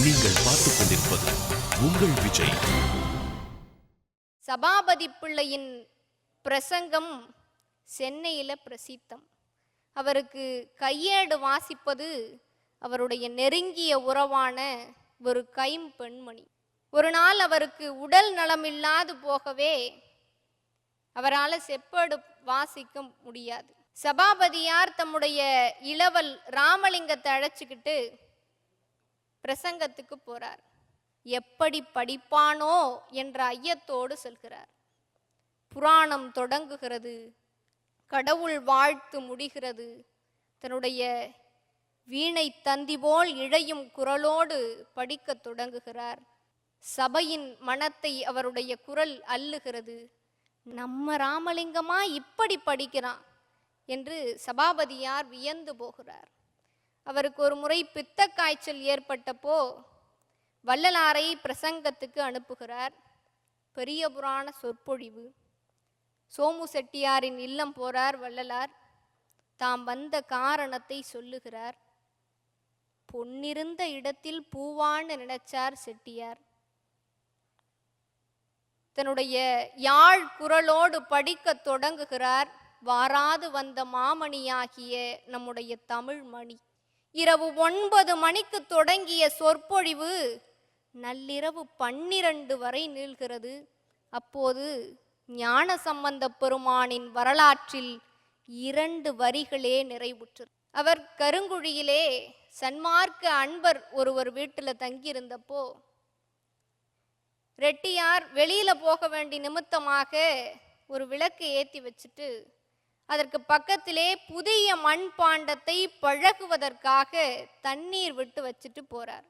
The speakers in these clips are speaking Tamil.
நீங்கள் பார்த்துக் கொண்டிருப்பது உங்கள் விஜய். சபாபதி பிள்ளையின் பிரசங்கம் சென்னையில பிரசித்தம். அவருக்கு கையேடு வாசிப்பது அவருடைய நெருங்கிய உறவான ஒரு கைம்பெண்மணி. ஒரு நாள் அவருக்கு உடல் நலமில்லாது போகவே அவரால் செப்பேடு வாசிக்க முடியாது. சபாபதியார் தம்முடைய இளவல் ராமலிங்கத்தை அழைச்சிக்கிட்டு பிரசங்கத்துக்கு போறார். எப்படி படிப்பானோ என்ற ஐயத்தோடு செல்கிறார். புராணம் தொடங்குகிறது, கடவுள் வாழ்த்து முடிகிறது. தன்னுடைய வீணை தந்தி போல் இழையும் குரலோடு படிக்க தொடங்குகிறார். சபையின் மனத்தை அவருடைய குரல் அள்ளுகிறது. நம்ம ராமலிங்கமா இப்படி படிக்கிறான் என்று சபாபதியார் வியந்து போகிறார். அவருக்கு ஒரு முறை பித்த காய்ச்சல் ஏற்பட்டப்போ வள்ளலாரை பிரசங்கத்துக்கு அனுப்புகிறார். பெரிய புராண சொற்பொழிவு. சோமு செட்டியாரின் இல்லம் போறார் வள்ளலார். தாம் வந்த காரணத்தை சொல்லுகிறார். பொன்னிருந்த இடத்தில் பூவான்னு நினைச்சார் செட்டியார். தன்னுடைய யாழ் குரலோடு படிக்க தொடங்குகிறார். வாராது வந்த மாமணியாகிய நம்முடைய தமிழ் மணி. இரவு 9 மணிக்கு தொடங்கிய சொற்பொழிவு நள்ளிரவு 12 வரை நீள்கிறது. அப்போது ஞான சம்பந்த பெருமானின் வரலாற்றில் 2 வரிகளே நிறைவுற்றது. அவர் கருங்குழியிலே சன்மார்க்க அன்பர் ஒருவர் வீட்டில் தங்கியிருந்தப்போ ரெட்டியார் வெளியில போக வேண்டிய நிமித்தமாக ஒரு விளக்கு ஏற்றி வச்சுட்டு அதற்கு பக்கத்திலே புதிய மண்பாண்டத்தை பழகுவதற்காக தண்ணீர் விட்டு வச்சுட்டு போறார்.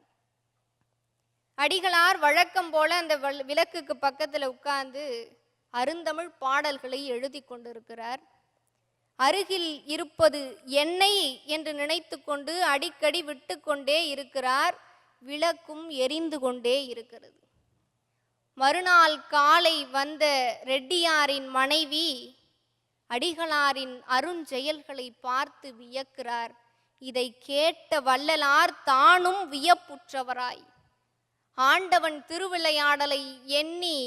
அடிகளார் வழக்கம் போல அந்த விளக்குக்கு பக்கத்தில் உட்கார்ந்து அருந்தமிழ் பாடல்களை எழுதி கொண்டிருக்கிறார். அருகில் இருப்பது எண்ணெய் என்று நினைத்து கொண்டு அடிக்கடி விட்டு கொண்டே இருக்கிறார். விளக்கும் எரிந்து கொண்டே இருக்கிறது. மறுநாள் காலை வந்த ரெட்டியாரின் மனைவி அடிகளாரின் அருஞ்செயல்களை பார்த்து வியக்கிறார். இதை கேட்ட வள்ளலார் தானும் வியப்புற்றவராய் ஆண்டவன் திருவிளையாடலை எண்ணி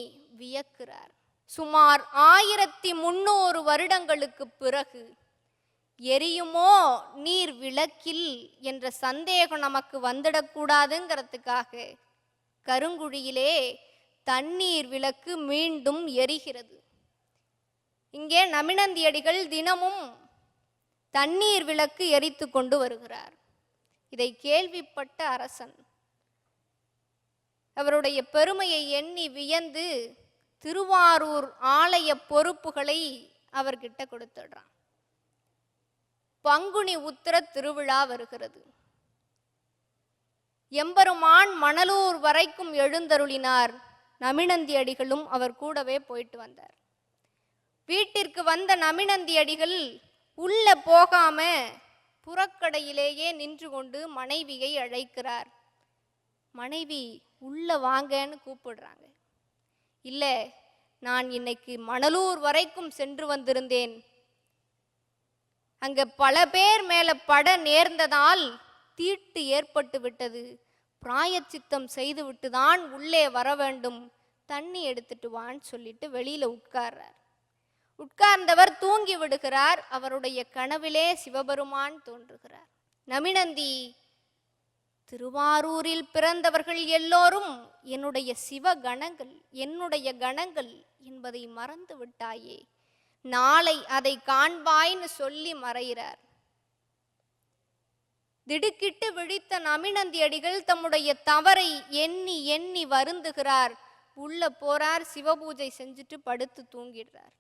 வியக்கிறார். சுமார் 1300 வருடங்களுக்கு பிறகு எரியுமோ நீர் விளக்கில் என்ற சந்தேகம் நமக்கு வந்துடக்கூடாதுங்கிறதுக்காக கருங்குழியிலே தண்ணீர் விளக்கு மீண்டும் எரிகிறது. இங்கே நமினந்தியடிகள் தினமும் தண்ணீர் விளக்கு எரித்து கொண்டு வருகிறார். இதை கேள்விப்பட்ட அரசன் அவருடைய பெருமையை எண்ணி வியந்து திருவாரூர் ஆலய பொறுப்புகளை அவர்கிட்ட கொடுத்துடுறான். பங்குனி உத்திர திருவிழா வருகிறது. எம்பெருமான் மணலூர் வரைக்கும் எழுந்தருளினார். நமினந்தி அடிகளும் அவர் கூடவே போயிட்டு வந்தார். வீட்டிற்கு வந்த நமினந்தி அடிகள் உள்ள போகாம புறக்கடையிலேயே நின்று கொண்டு மனைவியை அழைக்கிறார். மனைவி உள்ள வாங்கன்னு கூப்பிடுறாங்க. இல்லை, நான் இன்னைக்கு மணலூர் வரைக்கும் சென்று வந்திருந்தேன். அங்க பல பேர் மேல பட நேர்ந்ததால் தீட்டு ஏற்பட்டு விட்டது. பிராயச்சித்தம் செய்துவிட்டு தான் உள்ளே வர வேண்டும். தண்ணி எடுத்துட்டு வான்னு சொல்லிட்டு வெளியில உட்கார்றார். உட்கார்ந்தவர் தூங்கி விடுகிறார். அவருடைய கனவிலே சிவபெருமான் தோன்றுகிறார். நமினந்தி, திருவாரூரில் பிறந்தவர்கள் எல்லோரும் என்னுடைய சிவகணங்கள், என்னுடைய கணங்கள் என்பதை மறந்து விட்டாயே, நாளை அதை காண்பாய்னு சொல்லி மறைகிறார். திடுக்கிட்டு விழித்த நமினந்தி அடிகள் தம்முடைய தவறை எண்ணி எண்ணி வருந்துகிறார். உள்ள போறார். சிவபூஜை செஞ்சுட்டு படுத்து தூங்கிடுறார்.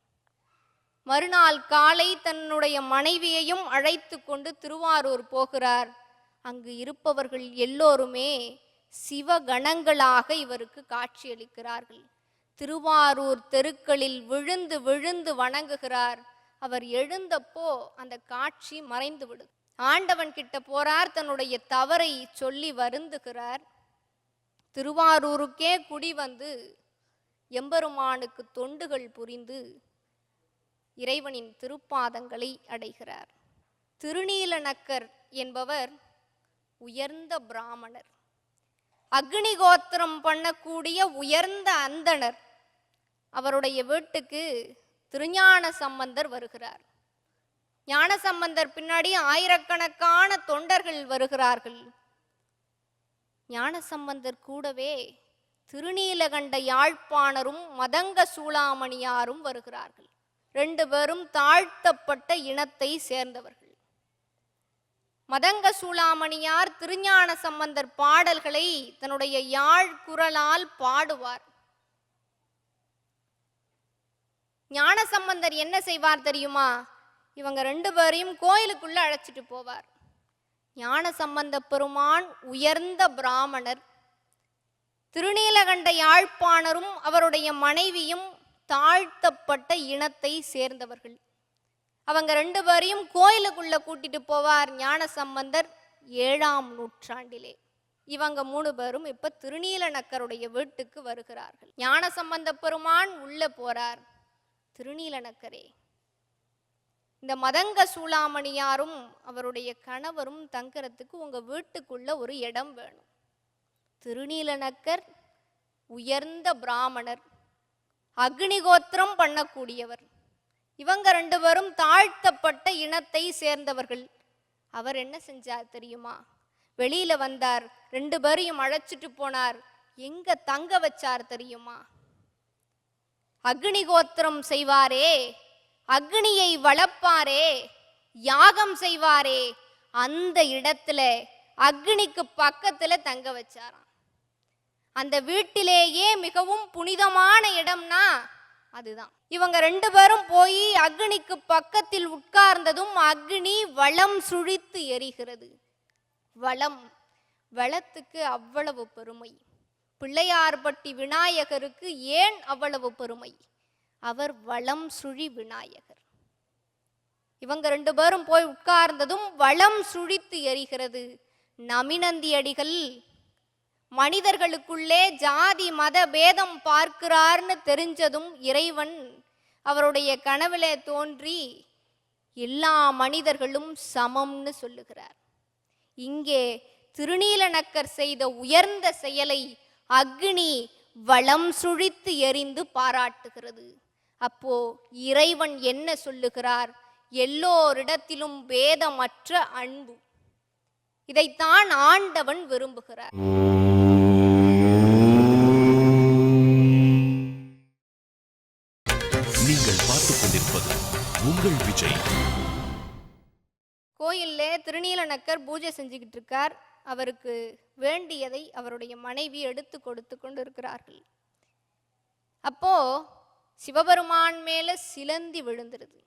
மறுநாள் காலை தன்னுடைய மனைவியையும் அழைத்து கொண்டு திருவாரூர் போகிறார். அங்கு இருப்பவர்கள் எல்லோருமே சிவகணங்களாக இவருக்கு காட்சியளிக்கிறார்கள். திருவாரூர் தெருக்களில் விழுந்து விழுந்து வணங்குகிறார். அவர் எழுந்தப்போ அந்த காட்சி மறைந்து விடுது. ஆண்டவன் கிட்ட போறார். தன்னுடைய தவறை சொல்லி வருந்துகிறார். திருவாரூருக்கே குடி வந்து எம்பெருமானுக்கு தொண்டுகள் புரிந்து இறைவனின் திருப்பாதங்களை அடைகிறார். திருநீலநக்கர் என்பவர் உயர்ந்த பிராமணர். அக்னிகோத்திரம் பண்ணக்கூடிய உயர்ந்த அந்தணர். அவருடைய வீட்டுக்கு திருஞான சம்பந்தர் வருகிறார். ஞான சம்பந்தர் பின்னாடி ஆயிரக்கணக்கான தொண்டர்கள் வருகிறார்கள். ஞான சம்பந்தர் கூடவே திருநீலகண்ட யாழ்ப்பாணரும் மதங்க சூளாமணியாரும் வருகிறார்கள். 2 பேரும் தாழ்த்தப்பட்ட இனத்தை சேர்ந்தவர்கள். மதங்க சூளாமணியார் திருஞான சம்பந்தர் பாடல்களை தன்னுடைய யாழ் குரலால் பாடுவார். ஞான சம்பந்தர் என்ன செய்வார் தெரியுமா? இவங்க 2 பேரையும் கோயிலுக்குள்ள அழைச்சிட்டு போவார். ஞான சம்பந்த பெருமான் உயர்ந்த பிராமணர், திருநீலகண்ட யாழ்ப்பாணரும் அவருடைய மனைவியும் தாழ்த்தப்பட்ட இனத்தை சேர்ந்தவர்கள். அவங்க 2 பேரையும் கோயிலுக்குள்ள கூட்டிட்டு போவார் ஞான சம்பந்தர் 7ஆம் நூற்றாண்டிலே. இவங்க 3 பேரும் இப்ப திருநீலநக்கருடைய வீட்டுக்கு வருகிறார்கள். ஞான சம்பந்த பெருமான் உள்ள போறார். திருநீலநக்கரே, இந்த மதங்க சூளாமணியாரும் அவருடைய கணவரும் தங்கறதுக்கு உங்க வீட்டுக்குள்ள ஒரு இடம் வேணும். திருநீலநக்கர் உயர்ந்த பிராமணர், அக்னிகோத்திரம் பண்ணக்கூடியவர். இவங்க 2 பேரும் தாழ்த்தப்பட்ட இனத்தை சேர்ந்தவர்கள். அவர் என்ன செஞ்சார் தெரியுமா? வெளியில வந்தார், 2 பேரையும் அழைச்சிட்டு போனார். எங்க தங்க வச்சார் தெரியுமா? அக்னிகோத்திரம் செய்வாரே, அக்னியை வளர்ப்பாரே, யாகம் செய்வாரே, அந்த இடத்துல அக்னிக்கு பக்கத்துல தங்க வச்சாராம். அந்த வீட்டிலேயே மிகவும் புனிதமான இடம்னா அதுதான். இவங்க 2 பேரும் போய் அக்னிக்கு பக்கத்தில் உட்கார்ந்ததும் அக்னி வளம் சுழித்து எரிகிறது. வளத்துக்கு அவ்வளவு பெருமை. பிள்ளையார்பட்டி விநாயகருக்கு ஏன் அவ்வளவு பெருமை? அவர் வளம் சுழி விநாயகர். இவங்க 2 பேரும் போய் உட்கார்ந்ததும் வளம் சுழித்து எரிகிறது. நமினந்தி அடிகள் மனிதர்களுக்குள்ளே ஜாதி மத பேதம் பார்க்கிறார்னு தெரிஞ்சதும் இறைவன் அவருடைய கனவிலே தோன்றி எல்லா மனிதர்களும் சமம்னு சொல்லுகிறார். இங்கே திருநீலநக்கர் செய்த உயர்ந்த செயலை அக்னி வளம் சுழித்து எரிந்து பாராட்டுகிறது. அப்போ இறைவன் என்ன சொல்லுகிறார்? எல்லோரிடத்திலும் பேதமற்ற அன்பு. இதைத்தான் ஆண்டவன் விரும்புகிறார். நீங்கள் பார்த்துக் கொண்டிருப்பது உங்கள் விஜய். கோயில்ல திருநீலநக்கர் பூஜை செஞ்சுக்கிட்டு இருக்கார். அவருக்கு வேண்டியதை அவருடைய மனைவி எடுத்து கொடுத்து கொண்டு இருக்கிறார்கள். அப்போ சிவபெருமான் மேல சிலந்தி விழுந்துருது.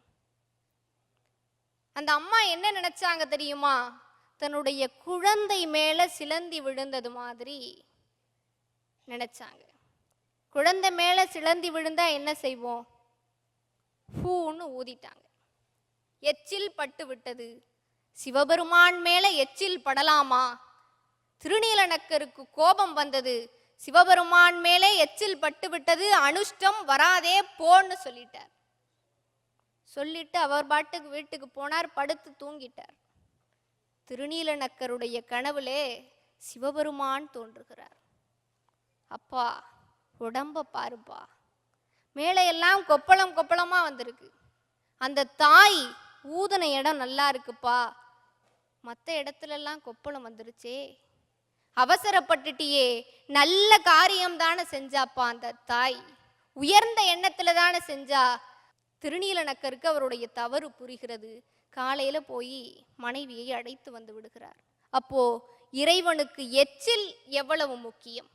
அந்த அம்மா என்ன நினைச்சாங்க தெரியுமா? தன்னுடைய குழந்தை மேல சிலந்தி விழுந்தது மாதிரி நினைச்சாங்க. குழந்தை மேல சிலந்தி விழுந்தா என்ன செய்வோம்? பூன்னு ஊதிட்டாங்க. எச்சில் பட்டு விட்டது. சிவபெருமான் மேல எச்சில் படலாமா? திருநீலநக்கருக்கு கோபம் வந்தது. சிவபெருமான் மேலே எச்சில் பட்டு விட்டது, அனுஷ்டம் வராதே போன்னு சொல்லிட்டார். சொல்லிட்டு அவர் பாட்டுக்கு வீட்டுக்கு போனார், படுத்து தூங்கிட்டார். திருநீலநக்கருடைய கனவுலே சிவபெருமான் தோன்றுகிறார். அப்பா, உடம்ப பாருப்பா, மேலே எல்லாம் கொப்பளம் கொப்பளமா வந்திருக்கு. அந்த தாய் ஊதன இடம் நல்லா இருக்குப்பா, மற்ற இடத்துலெல்லாம் கொப்பளம் வந்துருச்சே, அவசரப்பட்டுட்டியே, நல்ல காரியம் தானே செஞ்சாப்பா அந்த தாய், உயர்ந்த எண்ணத்துல தானே செஞ்சா. திருநீலநக்கருக்கு அவருடைய தவறு புரிகிறது. காலையில போய் மனைவியை அழைத்து வந்து விடுகிறார். அப்போ இறைவனுக்கு எச்சில் எவ்வளவு முக்கியம்.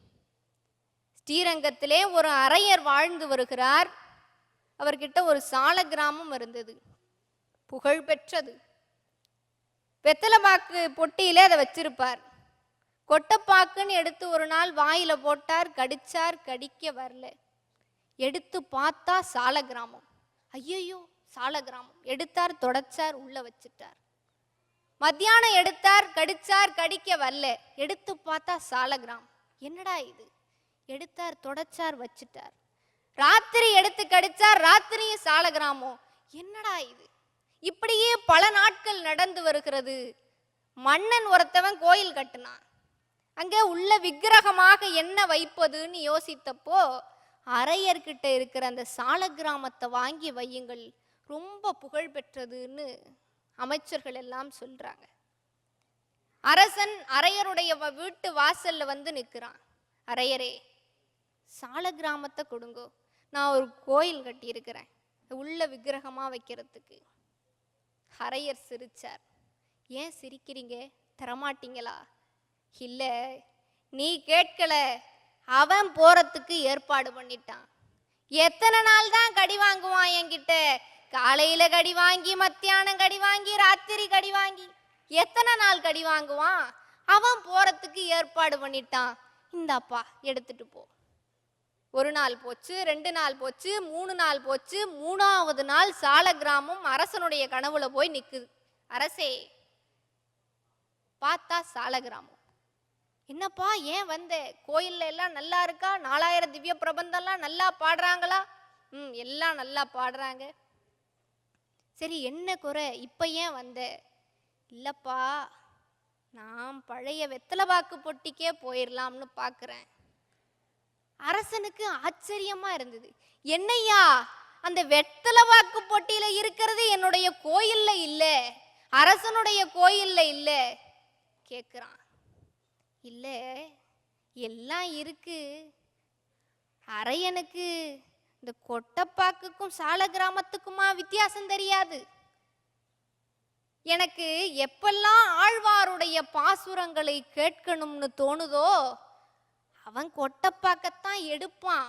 ஸ்ரீரங்கத்திலே ஒரு அரையர் வாழ்ந்து வருகிறார். அவர்கிட்ட ஒரு சால கிராமம் இருந்தது, புகழ் பெற்றது. வெத்தலைப்பாக்கு பொட்டியிலே அதை வச்சிருப்பார். கொட்டைப்பாக்குன்னு எடுத்து ஒரு நாள் வாயில போட்டார், கடிச்சார், கடிக்க வரல. எடுத்து பார்த்தா சால கிராமம். ஐயோ, சால கிராமம். எடுத்தார், தொடச்சார், உள்ள வச்சுட்டார். மத்தியானம் எடுத்தார், கடிச்சார், கடிக்க வரல. எடுத்து பார்த்தா சால கிராமம். என்னடா இது? எடுத்தார், தொடச்சார், வச்சுட்டார். ராத்திரி எடுத்து கடிச்சார், ராத்திரியும் சால கிராமம். என்னடா இது? இப்படியே பல நாட்கள் நடந்து வருகிறது. மன்னன் ஒருத்தவன் கோயில் கட்டினான். அங்கே உள்ள விக்கிரகமாக என்ன வைப்பதுன்னு யோசித்தப்போ அரையர்கிட்ட இருக்கிற அந்த சால கிராமத்தை வாங்கி வையுங்கள், ரொம்ப புகழ் பெற்றதுன்னு அமைச்சர்கள் எல்லாம் சொல்றாங்க. அரசன் அரையருடைய வீட்டு வாசல்ல வந்து நிற்கிறான். அரையரே, சால கிராமத்தை கொடுங்கோ, நான் ஒரு கோயில் கட்டி இருக்கிறேன் உள்ள விக்கிரகமா வைக்கிறதுக்கு. அரையர் சிரிச்சார். ஏன் சிரிக்கிறீங்க, தரமாட்டீங்களா? இல்ல, நீ கேட்கல, அவன் போறதுக்கு ஏற்பாடு பண்ணிட்டான். எத்தனை நாள் தான் கடி வாங்குவான் என்கிட்ட? காலையில கடி வாங்கி, மத்தியானம் கடி வாங்கி, ராத்திரி கடி வாங்கி, எத்தனை நாள் கடி வாங்குவான்? அவன் போறதுக்கு ஏற்பாடு பண்ணிட்டான். இந்தாப்பா எடுத்துட்டு போ. ஒரு நாள் போச்சு, 2 நாள் போச்சு, 3 நாள் போச்சு. 3ஆவது நாள் சால கிராமம் அரசனுடைய கனவுல போய் நிக்குது. அரசே, பார்த்தா சால கிராமம். என்னப்பா ஏன் வந்த? கோயில்ல எல்லாம் நல்லா இருக்கா? 4000 திவ்ய பிரபந்தம்லாம் நல்லா பாடுறாங்களா? எல்லாம் நல்லா பாடுறாங்க. சரி, என்ன குறை, இப்ப ஏன் வந்த? இல்லப்பா, நான் பழைய வெத்தலை பாக்கு பொட்டிக்கே போயிடலாம்னு பார்க்குறேன். அரசனுக்கு ஆச்சரியமா இருந்தது. என்னையா, அந்த வெத்தலை பாக்கு பொட்டியில இருக்கிறது என்னுடைய கோயில்ல இல்ல, அரசனுடைய கோயில்ல இல்ல கேட்குறான். இல்ல, எல்லாம் இருக்கு. அரையனுக்கு இந்த கொட்டப்பாக்குக்கும் சால கிராமத்துக்குமா வித்தியாசம் தெரியாது? எனக்கு எப்பெல்லாம் ஆழ்வாருடைய பாசுரங்களை கேட்கணும்னு தோணுதோ அவன் கொட்டப்பாக்கத்தான் எடுப்பான்.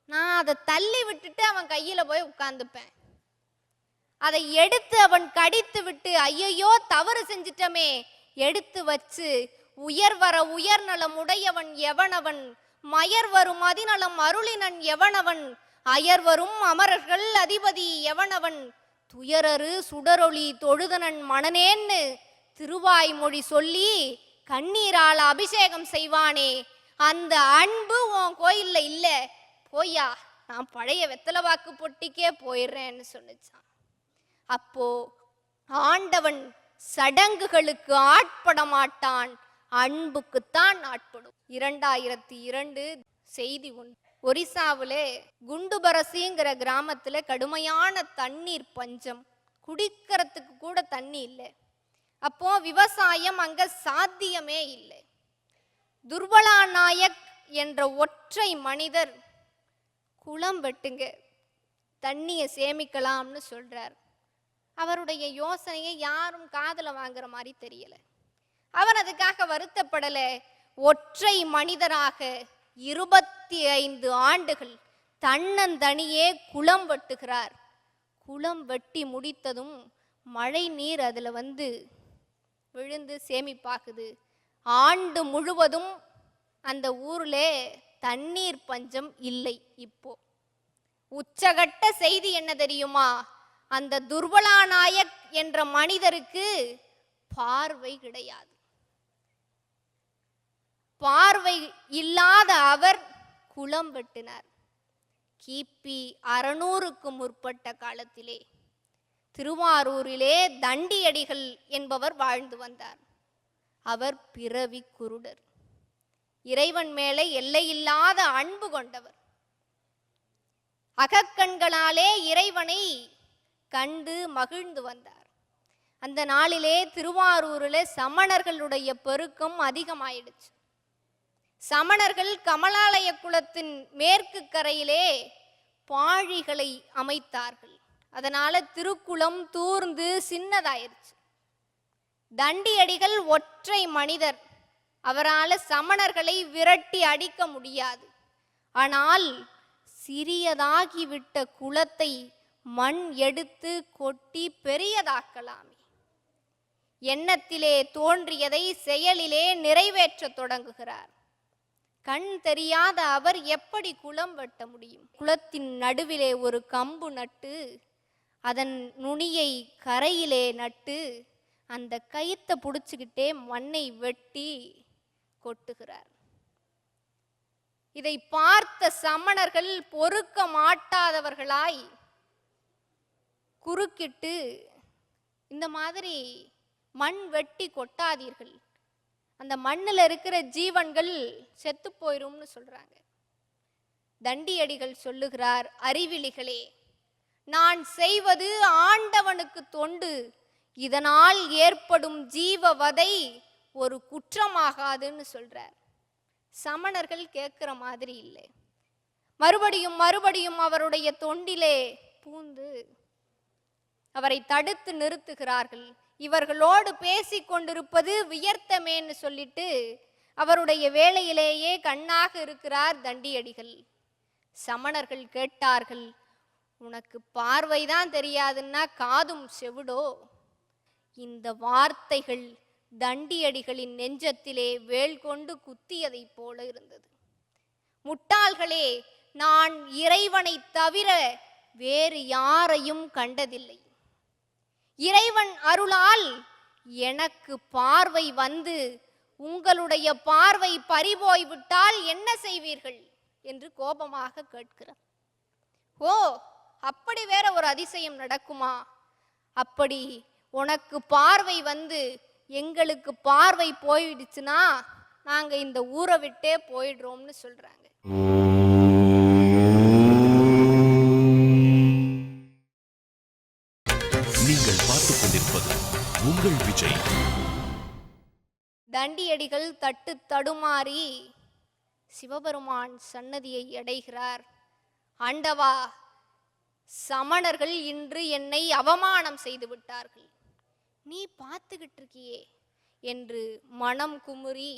நான் அதை தள்ளி விட்டுட்டு அவன் கையில போய் உட்கார்ந்துப்பேன். அதை எடுத்து அவன் கடித்து விட்டு, ஐயையோ தவறு செஞ்சிட்டமே, எடுத்து வச்சு, உயர்வர உயர்நலம் உடையவன் எவனவன், மயர் வரும் அதிநலம் அருளினன் எவனவன், அயர்வரும் அமரர்கள் அதிபதி எவனவன், துயரரு சுடரொளி தொழுதனன் மனனேன்னு திருவாய்மொழி சொல்லி கண்ணீரால் அபிஷேகம் செய்வானே, அந்த அன்பு உன் கோயில்ல இல்ல, போயா, நான் பழைய வெத்தலை வாக்கு பொட்டிக்கே போயிடுறேன்னு சொன்னிச்சான். அப்போ ஆண்டவன் சடங்குகளுக்கு ஆட்பட மாட்டான், அன்புக்குத்தான் ஆட்படும். 2002 செய்தி ஒன்று. ஒரிசாவிலே குண்டுபரசிங்கிற கிராமத்துல கடுமையான தண்ணீர் பஞ்சம், குடிக்கிறதுக்கு கூட தண்ணி இல்லை. அப்போ விவசாயம் அங்க சாத்தியமே இல்லை. துர்பலா நாயக் என்ற ஒற்றை மனிதர் குளம் வெட்டுங்க, தண்ணியை சேமிக்கலாம்னு சொல்றார். அவருடைய யோசனையை யாரும் காதுல வாங்குற மாதிரி தெரியல. அவர் அதுக்காக வருத்தப்படல. ஒற்றை மனிதராக 25 ஆண்டுகள் தன்னந்தனியே குளம் வெட்டுகிறார். குளம் வெட்டி முடித்ததும் மழை நீர் அதுல வந்து விழுந்து சேமிப்பாகுது. ஆண்டு முழுவதும் அந்த ஊர்ல தண்ணீர் பஞ்சம் இல்லை. இப்போ உச்சகட்ட செய்தி என்ன தெரியுமா? அந்த துர்பலா நாயக் என்ற மனிதருக்கு பார்வை கிடையாது. பார்வை இல்லாத அவர் குளம் வெட்டினார். கிபி 600க்கு முற்பட்ட காலத்திலே திருவாரூரிலே தண்டியடிகள் என்பவர் வாழ்ந்து வந்தார். அவர் பிறவி குருடர், இறைவன் மேலே எல்லையில்லாத அன்பு கொண்டவர். அகக்கண்களாலே இறைவனை கண்டு மகிழ்ந்து வந்தார். அந்த நாளிலே திருவாரூரில் சமணர்களுடைய பெருக்கம் அதிகமாயிடுச்சு. சமணர்கள் கமலாலய குளத்தின் மேற்கு கரையிலே பாழிகளை அமைத்தார்கள். அதனால திருக்குளம் தூர்ந்து சின்னதாயிருச்சு. தண்டியடிகள் ஒற்றை மனிதர், அவரால் சமணர்களை விரட்டி அடிக்க முடியாது. ஆனால் சிறியதாகிவிட்ட குளத்தை மண் எடுத்து கொட்டி பெரியதாக்கலாமே. எண்ணத்திலே தோன்றியதை செயலிலே நிறைவேற்ற தொடங்குகிறார். கண் தெரியாத அவர் எப்படி குளம் வெட்ட முடியும்? குளத்தின் நடுவிலே ஒரு கம்பு நட்டு அதன் நுனியை கரையிலே நட்டு அந்த கயித்தை பிடிச்சுக்கிட்டே மண்ணை வெட்டி கொட்டுகிறார். இதை பார்த்த சமணர்கள் பொறுக்க மாட்டாதவர்களாய் குறுக்கிட்டு, இந்த மாதிரி மண் வெட்டி கொட்டாதீர்கள், அந்த மண்ணில் இருக்கிற ஜீவன்கள் செத்து போயிரும்னு சொல்றாங்க. தண்டியடிகள் சொல்லுகிறார், அறிவிலிகளே, நான் செய்வது ஆண்டவனுக்கு தொண்டு, இதனால் ஏற்படும் ஜீவவதை ஒரு குற்றமாகாதுன்னு சொல்றார். சமணர்கள் கேட்கிற மாதிரி இல்லை. மறுபடியும் மறுபடியும் அவருடைய தொண்டிலே பூந்து அவரை தடுத்து நிறுத்துகிறார்கள். இவர்களோடு பேசி கொண்டிருப்பது வியர்த்தமேன்னு சொல்லிட்டு அவருடைய வேளையிலேயே கண்ணாக இருக்கிறார் தண்டியடிகள். சமணர்கள் கேட்டார்கள், உனக்கு பார்வைதான் தெரியாதுன்னா காதும் செவிடோ? இந்த வார்த்தைகள் தண்டியடிகளின் நெஞ்சத்திலே வேல் கொண்டு குத்தியதைப் போல இருந்தது. முட்டாள்களே, நான் இறைவனை தவிர வேறு யாரையும் கண்டதில்லை. இறைவன் அருளால் எனக்கு பார்வை வந்து உங்களுடைய பார்வை பறிபோய்விட்டால் என்ன செய்வீர்கள் என்று கோபமாக கேட்கிறார். ஓ, அப்படி வேற ஒரு அதிசயம் நடக்குமா? அப்படி உனக்கு பார்வை வந்து எங்களுக்கு பார்வை போயிடுச்சுன்னா நாங்க இந்த ஊரை விட்டே போயிடுறோம்னு சொல்றாங்க. நீங்கள் பார்த்துக் கொண்டிருப்பது உங்கள் விஜய். தண்டியடிகள் தட்டு தடுமாறி சிவபெருமான் சன்னதியை அடைகிறார். ஆண்டவா, சமணர்கள் இன்று என்னை அவமானம் செய்து விட்டார்கள், நீ பார்த்துக்கிட்டு இருக்கியே என்று மனம் குமுறி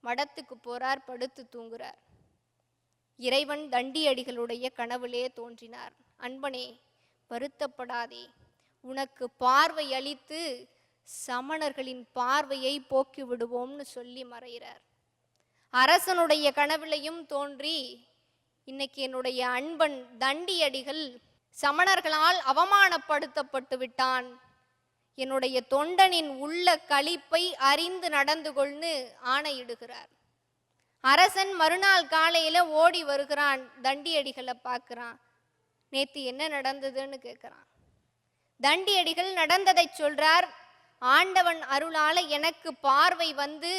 மடத்துக்கு போறார், படுத்து தூங்குறார். இறைவன் தண்டியடிகளுடைய கனவிலே தோன்றினார். அன்பனே, வருத்தப்படாதே, உனக்கு பார்வை அளித்து சமணர்களின் பார்வையை போக்கி விடுவோம்னு சொல்லி மறைகிறார். அரசனுடைய கனவிலையும் தோன்றி, இன்னைக்கு என்னுடைய அன்பன் தண்டியடிகள் சமணர்களால் அவமானப்படுத்தப்பட்டு விட்டான், என்னுடைய தொண்டனின் உள்ள களிப்பை அறிந்து நடந்து கொள்னு ஆணையிடுகிறார். அரசன் மறுநாள் காலையில ஓடி வருகிறான், தண்டியடிகளை பார்க்கிறான். நேத்து என்ன நடந்ததுன்னு கேட்கிறான். தண்டியடிகள் நடந்ததை சொல்றார். ஆண்டவன் அருளால எனக்கு பார்வை வந்து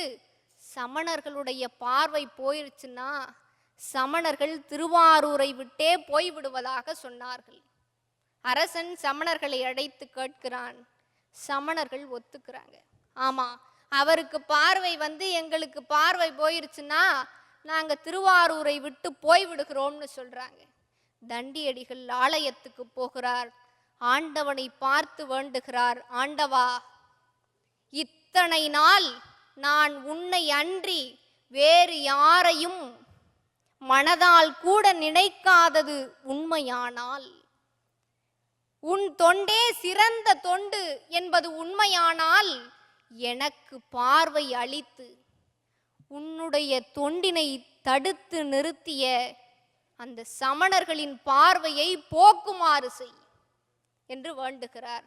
சமணர்களுடைய பார்வை போயிருச்சுன்னா சமணர்கள் திருவாரூரை விட்டே போய்விடுவதாக சொன்னார்கள். அரசன் சமணர்களை அடைத்து கேட்கிறான். சமணர்கள் ஒத்துக்கிறாங்க. ஆமா, அவருக்கு பார்வை வந்து எங்களுக்கு பார்வை போயிருச்சுன்னா நாங்க திருவாரூரை விட்டு போய்விடுகிறோம்னு சொல்றாங்க. தண்டியடிகள் ஆலயத்துக்கு போகிறார். ஆண்டவனை பார்த்து வேண்டுகிறார். ஆண்டவா, இத்தனை நாள் நான் உன்னை அன்றி வேறு யாரையும் மனதால் கூட நினைக்காதது உண்மையானால், உன் தொண்டே சிறந்த தொண்டு என்பது உண்மையானால், எனக்கு பார்வை அளித்து உன்னுடைய தொண்டினை தடுத்து நிறுத்திய அந்த சமணர்களின் பார்வையை போக்குமாறு செய் என்று வேண்டுகிறார்.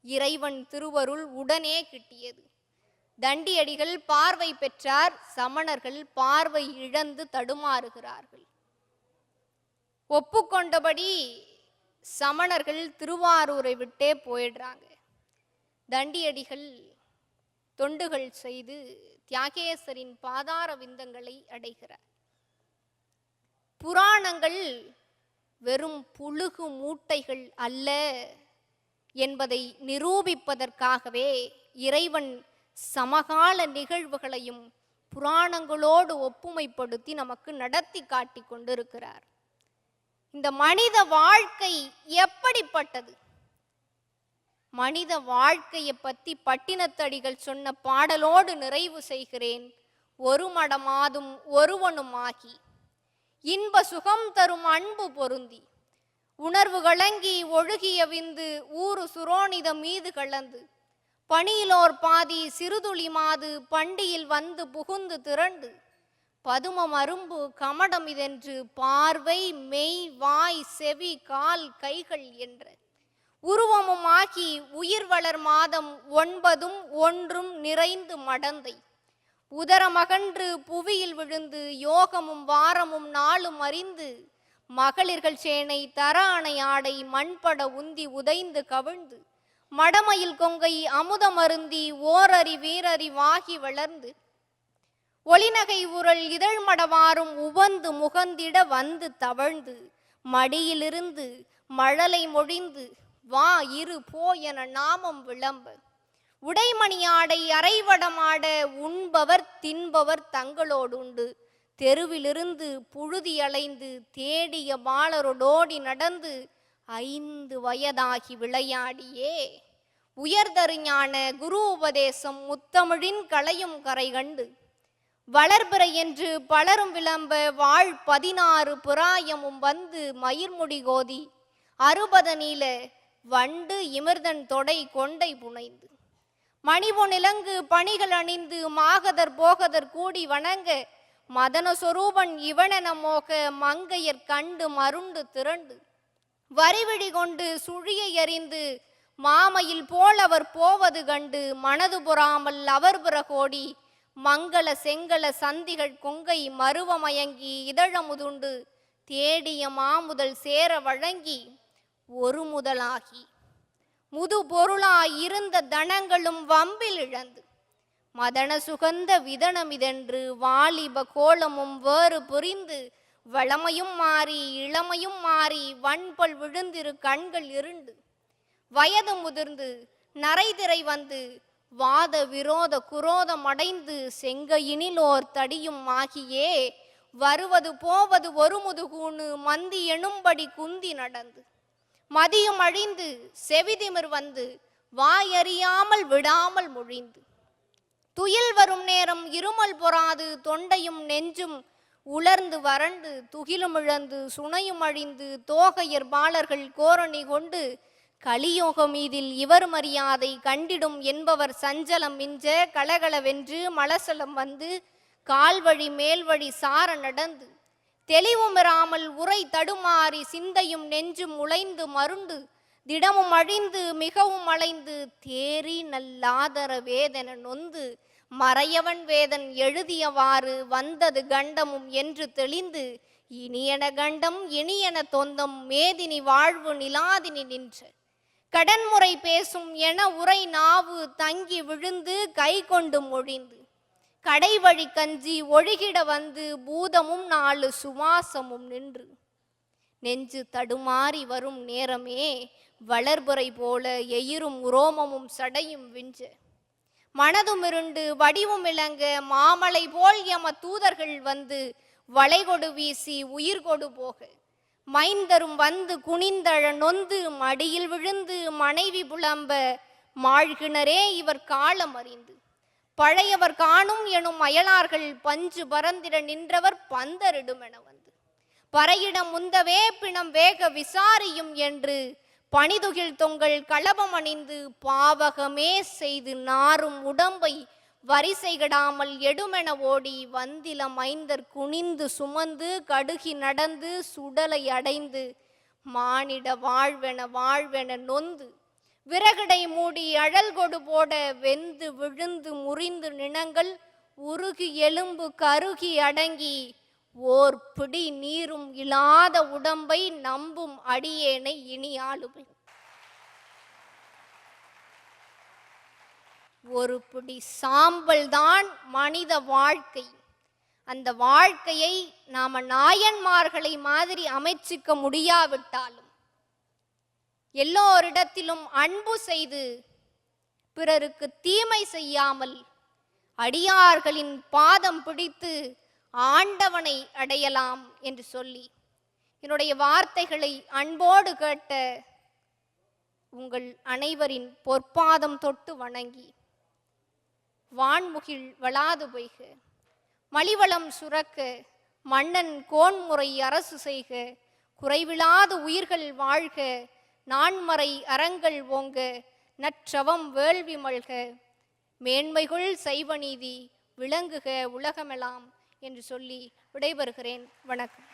இறைவன் திருவருள் உடனே கிட்டியது. தண்டியடிகள் பார்வை பெற்றார். சமணர்கள் பார்வை இழந்து தடுமாறுகிறார்கள். ஒப்புக்கொண்டபடி சமணர்கள் திருவாரூரை விட்டே போயிடுறாங்க. தண்டியடிகள் தொண்டுகள் செய்து தியாகேசரின் பாதார விந்தங்களை அடைகிறார். புராணங்கள் வெறும் புழுகு மூட்டைகள் அல்ல என்பதை நிரூபிப்பதற்காகவே இறைவன் சமகால நிகழ்வுகளையும் புராணங்களோடு ஒப்புமைப்படுத்தி நமக்கு நடத்தி காட்டி கொண்டிருக்கிறார். இந்த மனித வாழ்க்கை எப்படிப்பட்டது? மனித வாழ்க்கையை பற்றி பட்டினத்தடிகள் சொன்ன பாடலோடு நிறைவு செய்கிறேன். ஒரு மடமாதும் ஒருவனுமாகி இன்ப சுகம் தரும் அன்பு பொருந்தி உணர்வு கலங்கி ஒழுகிய விந்து ஊறு சுரோனித மீது கலந்து பணியிலோர் பாதி சிறுதுளி மாது பண்டியில் வந்து புகுந்து திரண்டு பதுமம் அரும்பு கமடம் இதென்று பார்வை மெய் வாய் செவி கால் கைகள் என்ற உருவமும் ஆகி உயிர் வளர் மாதம் 9 ஒன்றும் நிறைந்து மடந்தை உதரமகன்று புவியில் விழுந்து யோகமும் வாரமும் நாளும் அறிந்து மகளிர்கள் சேனை தர அணை ஆடை மண்பட உந்தி உதைந்து கவிழ்ந்து மடமயில் கொங்கை அமுதமருந்தி ஓரறி வீரறி வாகி வளர்ந்து ஒளிநகை உரல் இதழ்மடவாரும் உவந்து முகந்திட வந்து தவழ்ந்து மடியிலிருந்து மழலை மொழிந்து வா இரு போ என நாமம் விளம்ப உடைமணியாடை அரைவடமாட உண்பவர் தின்பவர் தங்களோடுண்டு தெருவிலிருந்து புழுதி அலைந்து தேடிய பாலரோடோடி நடந்து 5 வயதாகி விளையாடியே உயர்தருஞான குரு உபதேசம் முத்தமிழின் களையும் கரை கண்டு வளர்பிறை என்று பலரும் விளம்ப வாழ் 16 புராயமும் வந்து மயிர்முடி கோதி 60 நீல வண்டு இமிர்தன் தொடை கொண்டை புனைந்து மணிபொனிலங்கு பணிகள் அணிந்து மாகதர் போகதர் கூடி வணங்க மதன சொரூபன் இவனென மோக மங்கையர் கண்டு மருண்டு திரண்டு வரிவிழி கொண்டு சுழியை எறிந்து மாமையில் போல் அவர் போவது கண்டு மனது பொறாமல் அவர் பிறகோடி மங்கள செங்கல சந்திகள் கொங்கை மருவமயங்கி இதழமுதுண்டு தேடிய மாமுதல் சேர வழங்கி ஒரு முதலாகி முது பொருளாய் இருந்த தனங்களும் வம்பில் இழந்து மதன சுகந்த விதனமிதென்று வாலிப கோலமும் வேறு புரிந்து வளமையும் மாறி இளமையும் மாறி வன்பல் விழுந்திரு கண்கள் இருண்டு வயது முதிர்ந்து நரைதிரை வந்து வாத விரோத குரோதம் அடைந்து செங்கையினிலோர் தடியும் ஆகியே வருவது போவது ஒரு முதுகூணு மந்தி எனும்படி குந்தி நடந்து மதியும் அழிந்து செவிதிமிர் வந்து வாயறியாமல் விடாமல் மொழிந்து துயில் வரும் நேரம் இருமல் பொறாது தொண்டையும் நெஞ்சும் உலர்ந்து வறண்டு துகிலும் இழந்து சுனையும் அழிந்து தோகையர் பாலர்கள் கோரணி கொண்டு கலியோகம் மீதில் இவர் மரியாதை கண்டிடும் என்பவர் சஞ்சலம் மிஞ்ச கலகலவென்று மலசலம் வந்து கால்வழி மேல்வழி சார நடந்து தெளிவுமிராமல் உரை தடுமாறி சிந்தையும் நெஞ்சும் உழைந்து மருண்டு திடமும் அழிந்து மிகவும் அலைந்து தேறி நல்லாதர வேதன நொந்து மறையவன் வேதன் எழுதியவாறு வந்தது கண்டமும் என்று தெளிந்து இனியன கண்டம் இனியன தொந்தம் மேதினி வாழ்வு நிலாதினி நின்ற கடன்முறை பேசும் என உரை நாவு தங்கி விழுந்து கை கொண்டு மொழிந்து கடைவழி கஞ்சி ஒழுகிட வந்து பூதமும் 4 சுவாசமும் நின்று நெஞ்சு தடுமாறி வரும் நேரமே வளர்புரை போல எயிரும் உரோமமும் சடையும் விஞ்ச மனதும் இருண்டு வடிவும் இளங்க மாமலை போல் எம தூதர்கள் வந்து வளைகொடு வீசி உயிர் கொடு போக மைந்தரும் வந்து குனிந்தழ நொந்து மடியில் விழுந்து மனைவி புலம்ப மாழ்கிணரே இவர் காலம் அறிந்து பழையவர் காணும் எனும் அயலார்கள் பஞ்சு பரந்திட நின்றவர் பந்தரிடும் என வந்து பறையிடம் முந்தவே பிணம் வேக விசாரியும் என்று பணிதுகில் தொங்கல் களபம் அணிந்து பாவகமே செய்து நாரும் உடம்பை வரிசைகடாமல் எடுமென ஓடி வந்தில மைந்தர் குனிந்து சுமந்து கடுகி நடந்து சுடலை அடைந்து மானிட வாழ்வென நொந்து விறகடை மூடி அழல் கொடு போட வெந்து விழுந்து முறிந்து நினங்கள் உருகி எலும்பு கருகி அடங்கி ஓர் பிடி நீரும் இல்லாத உடம்பை நம்பும் அடியேனை இனி ஆளுமை ஒரு பிடி சாம்பல் தான் மனித வாழ்க்கை. அந்த வாழ்க்கையை நாம நாயன்மார்களை மாதிரி அமைச்சிக்க முடியாவிட்டாலும் எல்லோரிடத்திலும் அன்பு செய்து பிறருக்கு தீமை செய்யாமல் அடியார்களின் பாதம் பிடித்து ஆண்டவனை அடையலாம் என்று சொல்லி என்னுடைய வார்த்தைகளை அன்போடு கேட்ட உங்கள் அனைவரின் பொற்பாதம் தொட்டு வணங்கி வான்முகில் வளாது பொய்க மலிவளம் சுரக்க மன்னன் கோன்முறை அரசு செய்க குறைவிலாது உயிர்கள் வாழ்க நான்மறை அறங்கள் ஓங்க நற்றவம் வேள்வி மல்க மேன்மைகுள் சைவநீதி விளங்குக உலகமெல்லாம் என்று சொல்லி விடைபெறுகிறேன். வணக்கம்.